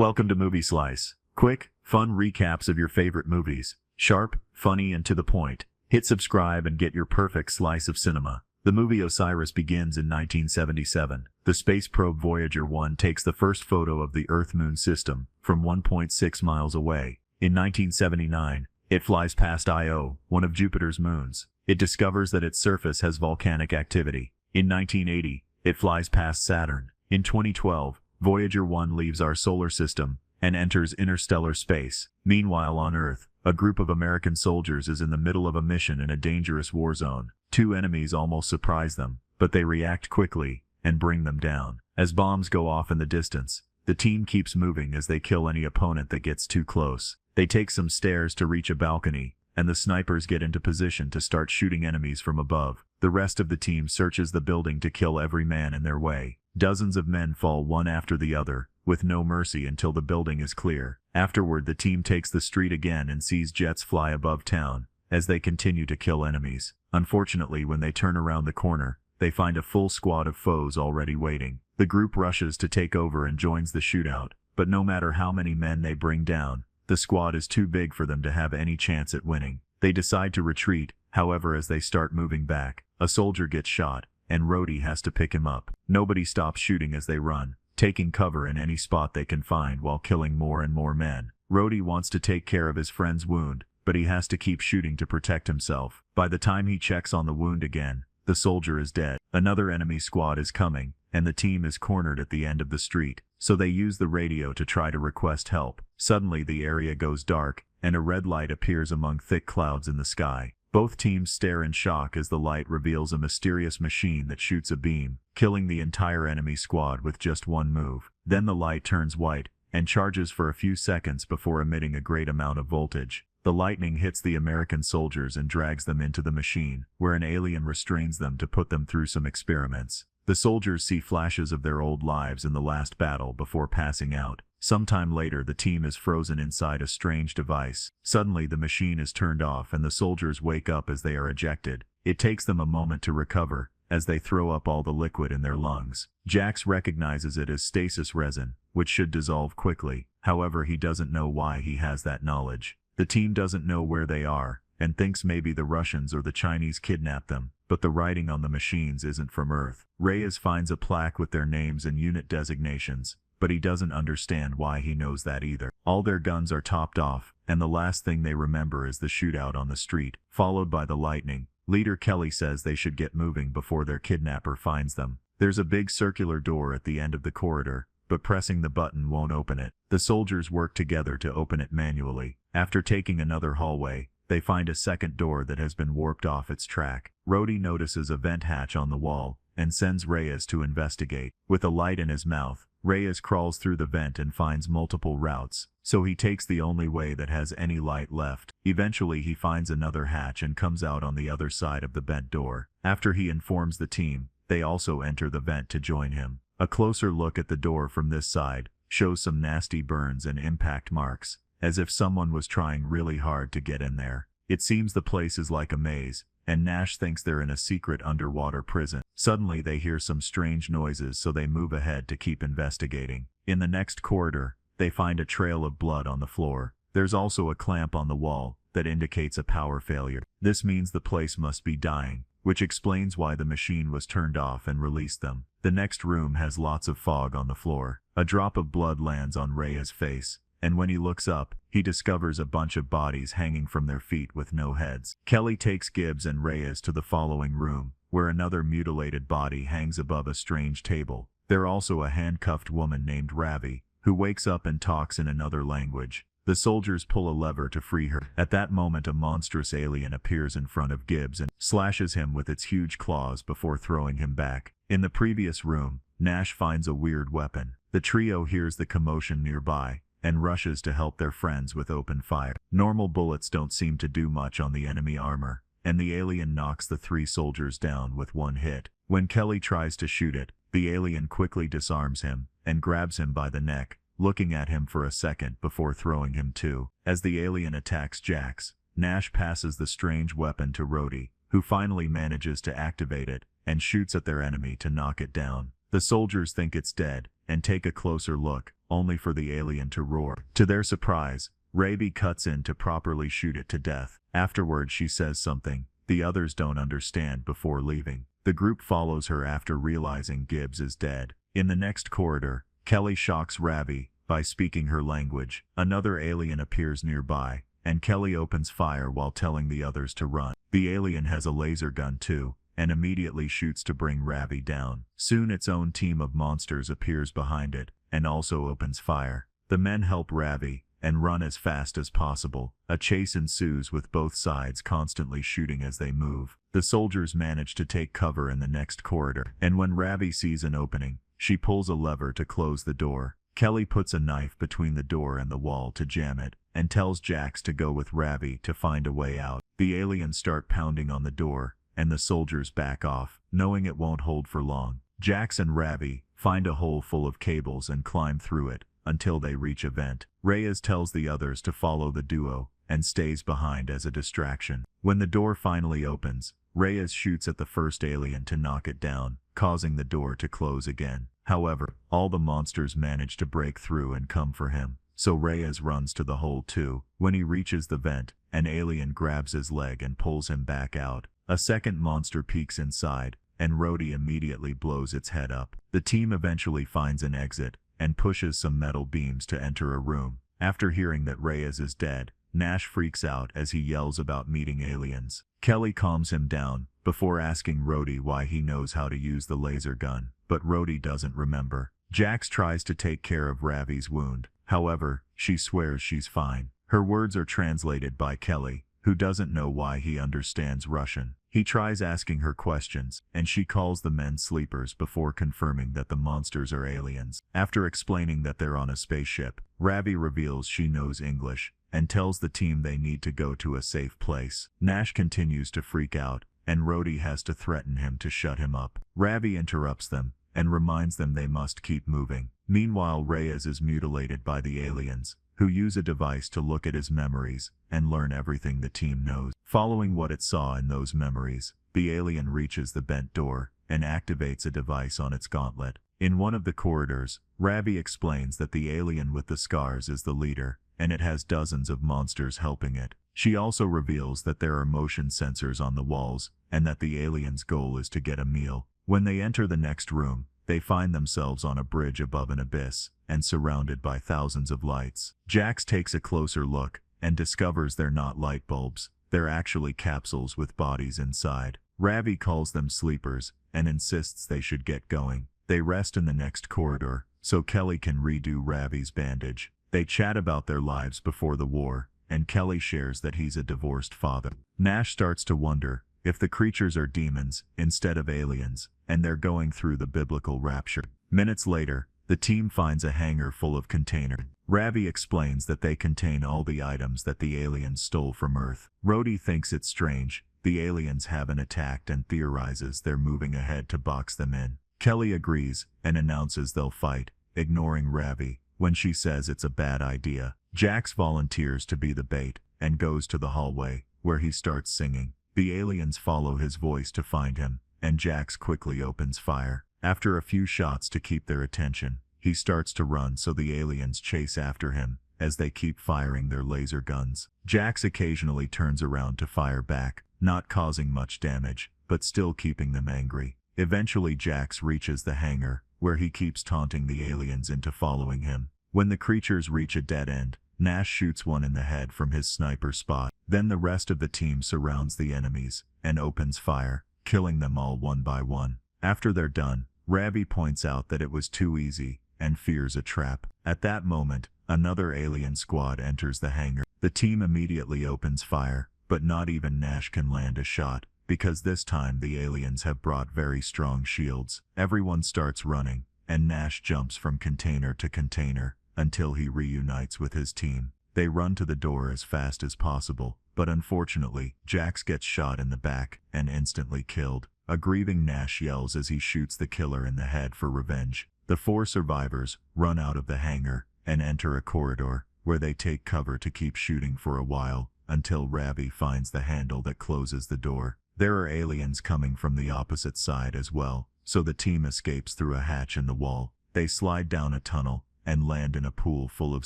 Welcome to Movie Slice. Quick, fun recaps of your favorite movies. Sharp, funny, and to the point. Hit subscribe and get your perfect slice of cinema. The movie Osiris begins in 1977. The space probe Voyager 1 takes the first photo of the Earth-Moon system from 1.6 miles away. In 1979, it flies past Io, one of Jupiter's moons. It discovers that its surface has volcanic activity. In 1980, it flies past Saturn. In 2012, Voyager 1 leaves our solar system and enters interstellar space. Meanwhile, on Earth, a group of American soldiers is in the middle of a mission in a dangerous war zone. Two enemies almost surprise them, but they react quickly and bring them down. As bombs go off in the distance, the team keeps moving as they kill any opponent that gets too close. They take some stairs to reach a balcony, and the snipers get into position to start shooting enemies from above. The rest of the team searches the building to kill every man in their way. Dozens of men fall one after the other, with no mercy until the building is clear. Afterward, the team takes the street again and sees jets fly above town as they continue to kill enemies. Unfortunately, when they turn around the corner, they find a full squad of foes already waiting. The group rushes to take over and joins the shootout, but no matter how many men they bring down, the squad is too big for them to have any chance at winning. They decide to retreat. However, as they start moving back, a soldier gets shot, and Rhodey has to pick him up. Nobody stops shooting as they run, taking cover in any spot they can find while killing more and more men. Rhodey wants to take care of his friend's wound, but he has to keep shooting to protect himself. By the time he checks on the wound again, the soldier is dead. Another enemy squad is coming, and the team is cornered at the end of the street, so they use the radio to try to request help. Suddenly the area goes dark, and a red light appears among thick clouds in the sky. Both teams stare in shock as the light reveals a mysterious machine that shoots a beam, killing the entire enemy squad with just one move. Then the light turns white, and charges for a few seconds before emitting a great amount of voltage. The lightning hits the American soldiers and drags them into the machine, where an alien restrains them to put them through some experiments. The soldiers see flashes of their old lives in the last battle before passing out. Sometime later, the team is frozen inside a strange device. Suddenly, the machine is turned off and the soldiers wake up as they are ejected. It takes them a moment to recover, as they throw up all the liquid in their lungs. Jax recognizes it as stasis resin, which should dissolve quickly. However, he doesn't know why he has that knowledge. The team doesn't know where they are, and thinks maybe the Russians or the Chinese kidnapped them, but the writing on the machines isn't from Earth. Reyes finds a plaque with their names and unit designations, but he doesn't understand why he knows that either. All their guns are topped off, and the last thing they remember is the shootout on the street, followed by the lightning. Leader Kelly says they should get moving before their kidnapper finds them. There's a big circular door at the end of the corridor, but pressing the button won't open it. The soldiers work together to open it manually. After taking another hallway, they find a second door that has been warped off its track. Rhodey notices a vent hatch on the wall and sends Reyes to investigate. With a light in his mouth, Reyes crawls through the vent and finds multiple routes, so he takes the only way that has any light left. Eventually he finds another hatch and comes out on the other side of the vent door. After he informs the team, they also enter the vent to join him. A closer look at the door from this side shows some nasty burns and impact marks, as if someone was trying really hard to get in there. It seems the place is like a maze, and Nash thinks they're in a secret underwater prison. Suddenly they hear some strange noises, so they move ahead to keep investigating. In the next corridor, they find a trail of blood on the floor. There's also a clamp on the wall that indicates a power failure. This means the place must be dying, which explains why the machine was turned off and released them. The next room has lots of fog on the floor. A drop of blood lands on Reyes' face, and when he looks up, he discovers a bunch of bodies hanging from their feet with no heads. Kelly takes Gibbs and Reyes to the following room, where another mutilated body hangs above a strange table. There's also a handcuffed woman named Ravi, who wakes up and talks in another language. The soldiers pull a lever to free her. At that moment, a monstrous alien appears in front of Gibbs and slashes him with its huge claws before throwing him back. In the previous room, Nash finds a weird weapon. The trio hears the commotion nearby and rushes to help their friends with open fire. Normal bullets don't seem to do much on the enemy armor, and the alien knocks the three soldiers down with one hit. When Kelly tries to shoot it, the alien quickly disarms him and grabs him by the neck, looking at him for a second before throwing him too. As the alien attacks Jax, Nash passes the strange weapon to Rhodey, who finally manages to activate it and shoots at their enemy to knock it down. The soldiers think it's dead and take a closer look, only for the alien to roar. To their surprise, Ravi cuts in to properly shoot it to death. Afterward, she says something the others don't understand before leaving. The group follows her after realizing Gibbs is dead. In the next corridor, Kelly shocks Ravi by speaking her language. Another alien appears nearby, and Kelly opens fire while telling the others to run. The alien has a laser gun too, and immediately shoots to bring Ravi down. Soon its own team of monsters appears behind it, and also opens fire. The men help Ravi and run as fast as possible. A chase ensues with both sides constantly shooting as they move. The soldiers manage to take cover in the next corridor, and when Ravi sees an opening, she pulls a lever to close the door. Kelly puts a knife between the door and the wall to jam it, and tells Jax to go with Ravi to find a way out. The aliens start pounding on the door, and the soldiers back off, knowing it won't hold for long. Jax and Ravi find a hole full of cables and climb through it until they reach a vent. Reyes tells the others to follow the duo and stays behind as a distraction. When the door finally opens, Reyes shoots at the first alien to knock it down, causing the door to close again. However, all the monsters manage to break through and come for him, so Reyes runs to the hole too. When he reaches the vent, an alien grabs his leg and pulls him back out. A second monster peeks inside, and Rhodey immediately blows its head up. The team eventually finds an exit and pushes some metal beams to enter a room. After hearing that Reyes is dead, Nash freaks out as he yells about meeting aliens. Kelly calms him down before asking Rhodey why he knows how to use the laser gun, but Rhodey doesn't remember. Jax tries to take care of Ravi's wound. However, she swears she's fine. Her words are translated by Kelly, who doesn't know why he understands Russian. He tries asking her questions, and she calls the men sleepers before confirming that the monsters are aliens. After explaining that they're on a spaceship, Ravi reveals she knows English and tells the team they need to go to a safe place. Nash continues to freak out, and Rhodey has to threaten him to shut him up. Ravi interrupts them and reminds them they must keep moving. Meanwhile, Reyes is mutilated by the aliens, who use a device to look at his memories and learn everything the team knows. Following what it saw in those memories, the alien reaches the bent door and activates a device on its gauntlet. In one of the corridors, Ravi explains that the alien with the scars is the leader, and it has dozens of monsters helping it. She also reveals that there are motion sensors on the walls, and that the alien's goal is to get a meal. When they enter the next room, they find themselves on a bridge above an abyss, and surrounded by thousands of lights. Jax takes a closer look, and discovers they're not light bulbs, they're actually capsules with bodies inside. Ravi calls them sleepers, and insists they should get going. They rest in the next corridor, so Kelly can redo Ravi's bandage. They chat about their lives before the war, and Kelly shares that he's a divorced father. Nash starts to wonder if the creatures are demons instead of aliens, and they're going through the biblical rapture. Minutes later, the team finds a hangar full of containers. Ravi explains that they contain all the items that the aliens stole from Earth. Rhodey thinks it's strange the aliens haven't attacked and theorizes they're moving ahead to box them in. Kelly agrees and announces they'll fight, ignoring Ravi when she says it's a bad idea. Jax volunteers to be the bait and goes to the hallway, where he starts singing. The aliens follow his voice to find him, and Jax quickly opens fire. After a few shots to keep their attention, he starts to run, so the aliens chase after him as they keep firing their laser guns. Jax occasionally turns around to fire back, not causing much damage, but still keeping them angry. Eventually Jax reaches the hangar, where he keeps taunting the aliens into following him. When the creatures reach a dead end, Nash shoots one in the head from his sniper spot. Then the rest of the team surrounds the enemies and opens fire, killing them all one by one. After they're done, Ravi points out that it was too easy and fears a trap. At that moment, another alien squad enters the hangar. The team immediately opens fire, but not even Nash can land a shot, because this time the aliens have brought very strong shields. Everyone starts running, and Nash jumps from container to container until he reunites with his team. They run to the door as fast as possible, but unfortunately, Jax gets shot in the back and instantly killed. A grieving Nash yells as he shoots the killer in the head for revenge. The 4 survivors run out of the hangar and enter a corridor, where they take cover to keep shooting for a while, until Ravi finds the handle that closes the door. There are aliens coming from the opposite side as well, so the team escapes through a hatch in the wall. They slide down a tunnel and land in a pool full of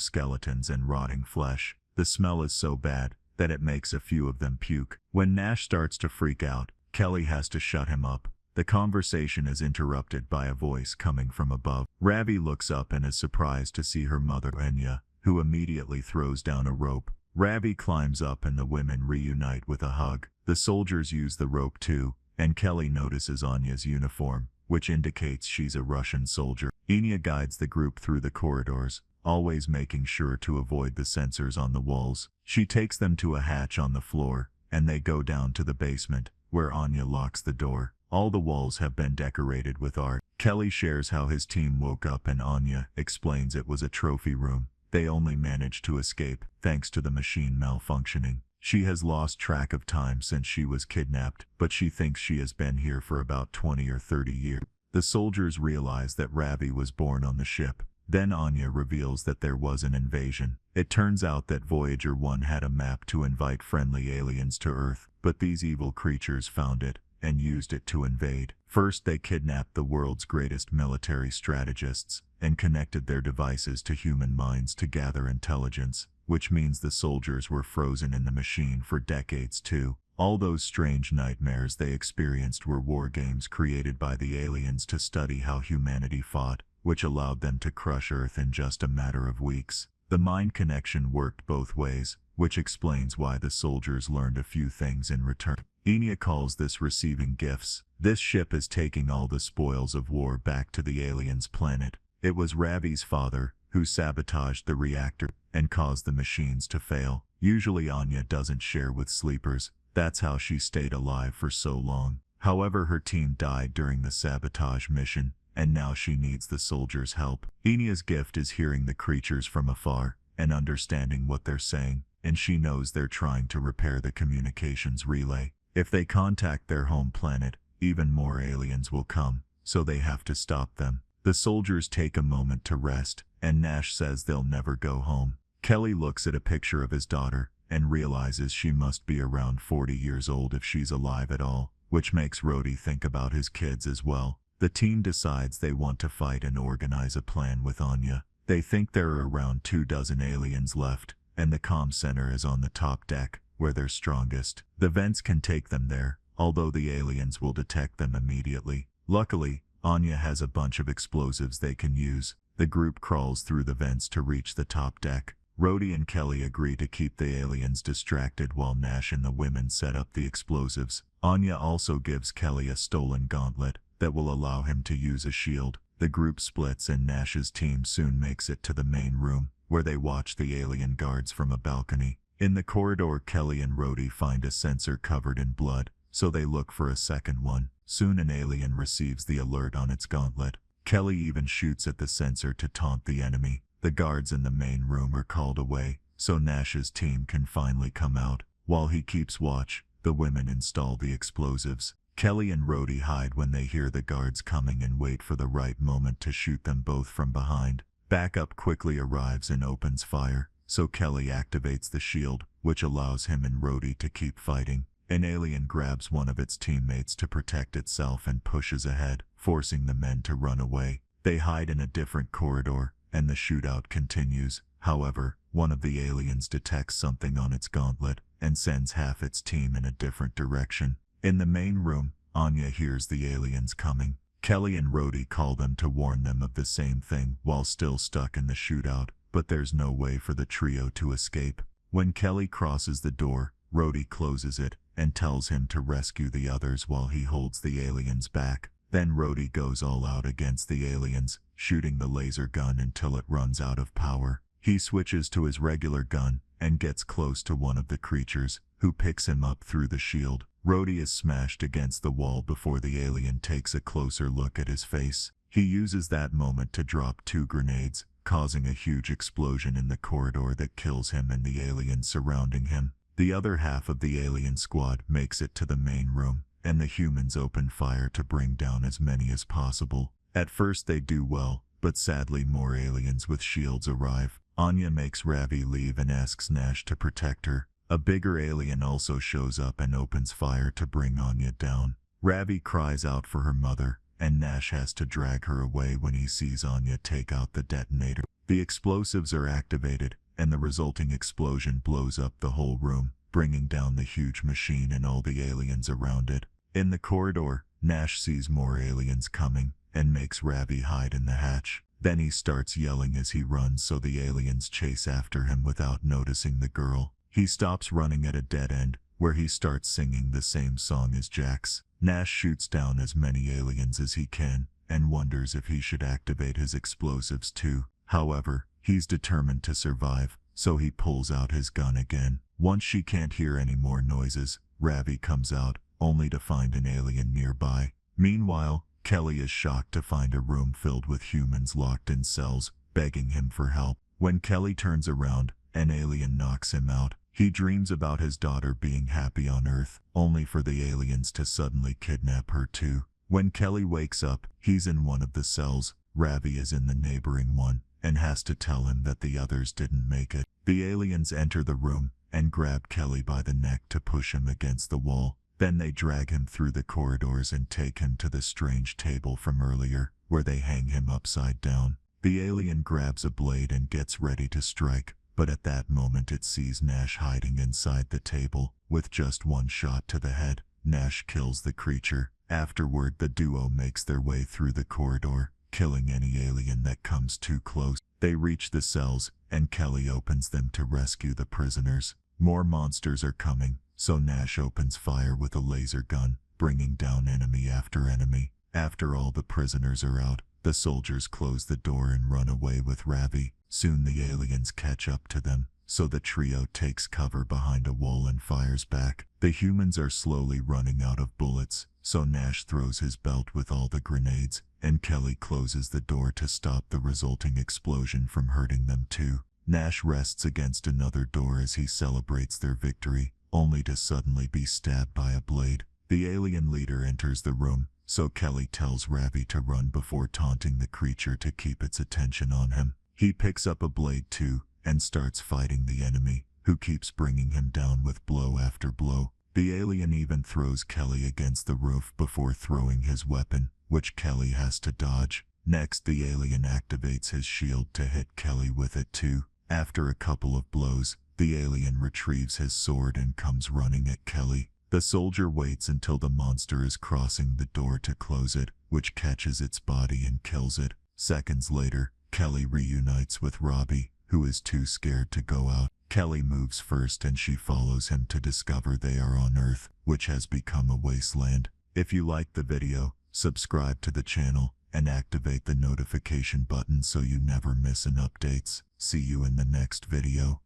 skeletons and rotting flesh. The smell is so bad that it makes a few of them puke. When Nash starts to freak out, Kelly has to shut him up. The conversation is interrupted by a voice coming from above. Ravi looks up and is surprised to see her mother Anya, who immediately throws down a rope. Ravi climbs up and the women reunite with a hug. The soldiers use the rope too, and Kelly notices Anya's uniform, which indicates she's a Russian soldier. Anya guides the group through the corridors, always making sure to avoid the sensors on the walls. She takes them to a hatch on the floor, and they go down to the basement, where Anya locks the door. All the walls have been decorated with art. Kelly shares how his team woke up and Anya explains it was a trophy room. They only managed to escape thanks to the machine malfunctioning. She has lost track of time since she was kidnapped, but she thinks she has been here for about 20 or 30 years. The soldiers realize that Ravi was born on the ship. Then Anya reveals that there was an invasion. It turns out that Voyager 1 had a map to invite friendly aliens to Earth, but these evil creatures found it and used it to invade. First, they kidnapped the world's greatest military strategists and connected their devices to human minds to gather intelligence, which means the soldiers were frozen in the machine for decades too. All those strange nightmares they experienced were war games created by the aliens to study how humanity fought, which allowed them to crush Earth in just a matter of weeks. The mind connection worked both ways, which explains why the soldiers learned a few things in return. Enya calls this receiving gifts. This ship is taking all the spoils of war back to the aliens' planet. It was Ravi's father who sabotaged the reactor and caused the machines to fail. Usually Anya doesn't share with sleepers. That's how she stayed alive for so long. However, her team died during the sabotage mission, and now she needs the soldiers' help. Enya's gift is hearing the creatures from afar and understanding what they're saying, and she knows they're trying to repair the communications relay. If they contact their home planet, even more aliens will come, so they have to stop them. The soldiers take a moment to rest, and Nash says they'll never go home. Kelly looks at a picture of his daughter and realizes she must be around 40 years old if she's alive at all, which makes Rhodey think about his kids as well. The team decides they want to fight and organize a plan with Anya. They think there are around 24 aliens left, and the comm center is on the top deck, where they're strongest. The vents can take them there, although the aliens will detect them immediately. Luckily, Anya has a bunch of explosives they can use. The group crawls through the vents to reach the top deck. Rhodey and Kelly agree to keep the aliens distracted while Nash and the women set up the explosives. Anya also gives Kelly a stolen gauntlet that will allow him to use a shield. The group splits and Nash's team soon makes it to the main room, where they watch the alien guards from a balcony. In the corridor, Kelly and Rhodey find a sensor covered in blood, so they look for a second one. Soon an alien receives the alert on its gauntlet. Kelly even shoots at the sensor to taunt the enemy. The guards in the main room are called away, so Nash's team can finally come out. While he keeps watch, the women install the explosives. Kelly and Rhodey hide when they hear the guards coming and wait for the right moment to shoot them both from behind. Backup quickly arrives and opens fire, so Kelly activates the shield, which allows him and Rhodey to keep fighting. An alien grabs one of its teammates to protect itself and pushes ahead, forcing the men to run away. They hide in a different corridor, and the shootout continues. However, one of the aliens detects something on its gauntlet and sends half its team in a different direction. In the main room, Anya hears the aliens coming. Kelly and Rhodey call them to warn them of the same thing while still stuck in the shootout, but there's no way for the trio to escape. When Kelly crosses the door, Rhodey closes it and tells him to rescue the others while he holds the aliens back. Then Rhodey goes all out against the aliens, shooting the laser gun until it runs out of power. He switches to his regular gun and gets close to one of the creatures, who picks him up through the shield. Rhodey is smashed against the wall before the alien takes a closer look at his face. He uses that moment to drop 2 grenades, causing a huge explosion in the corridor that kills him and the aliens surrounding him. The other half of the alien squad makes it to the main room, and the humans open fire to bring down as many as possible. At first they do well, but sadly more aliens with shields arrive. Anya makes Ravi leave and asks Nash to protect her. A bigger alien also shows up and opens fire to bring Anya down. Ravi cries out for her mother, and Nash has to drag her away when he sees Anya take out the detonator. The explosives are activated, and the resulting explosion blows up the whole room, bringing down the huge machine and all the aliens around it. In the corridor, Nash sees more aliens coming, and makes Ravi hide in the hatch. Then he starts yelling as he runs so the aliens chase after him without noticing the girl. He stops running at a dead end, where he starts singing the same song as Jax. Nash shoots down as many aliens as he can, and wonders if he should activate his explosives too. However, he's determined to survive, so he pulls out his gun again. Once she can't hear any more noises, Ravi comes out, only to find an alien nearby. Meanwhile, Kelly is shocked to find a room filled with humans locked in cells, begging him for help. When Kelly turns around, an alien knocks him out. He dreams about his daughter being happy on Earth, only for the aliens to suddenly kidnap her too. When Kelly wakes up, he's in one of the cells. Ravi is in the neighboring one, and has to tell him that the others didn't make it. The aliens enter the room, and grab Kelly by the neck to push him against the wall. Then they drag him through the corridors and take him to the strange table from earlier, where they hang him upside down. The alien grabs a blade and gets ready to strike, but at that moment it sees Nash hiding inside the table. With just one shot to the head, Nash kills the creature. Afterward, the duo makes their way through the corridor, killing any alien that comes too close. They reach the cells, and Kelly opens them to rescue the prisoners. More monsters are coming, so Nash opens fire with a laser gun, bringing down enemy after enemy. After all the prisoners are out, the soldiers close the door and run away with Ravi. Soon the aliens catch up to them, so the trio takes cover behind a wall and fires back. The humans are slowly running out of bullets, so Nash throws his belt with all the grenades, and Kelly closes the door to stop the resulting explosion from hurting them too. Nash rests against another door as he celebrates their victory, only to suddenly be stabbed by a blade. The alien leader enters the room, so Kelly tells Ravi to run before taunting the creature to keep its attention on him. He picks up a blade too, and starts fighting the enemy, who keeps bringing him down with blow after blow. The alien even throws Kelly against the roof before throwing his weapon, which Kelly has to dodge. Next, the alien activates his shield to hit Kelly with it too. After a couple of blows, the alien retrieves his sword and comes running at Kelly. The soldier waits until the monster is crossing the door to close it, which catches its body and kills it. Seconds later, Kelly reunites with Ravi, who is too scared to go out. Kelly moves first and she follows him to discover they are on Earth, which has become a wasteland. If you liked the video, subscribe to the channel, and activate the notification button so you never miss an updates. See you in the next video.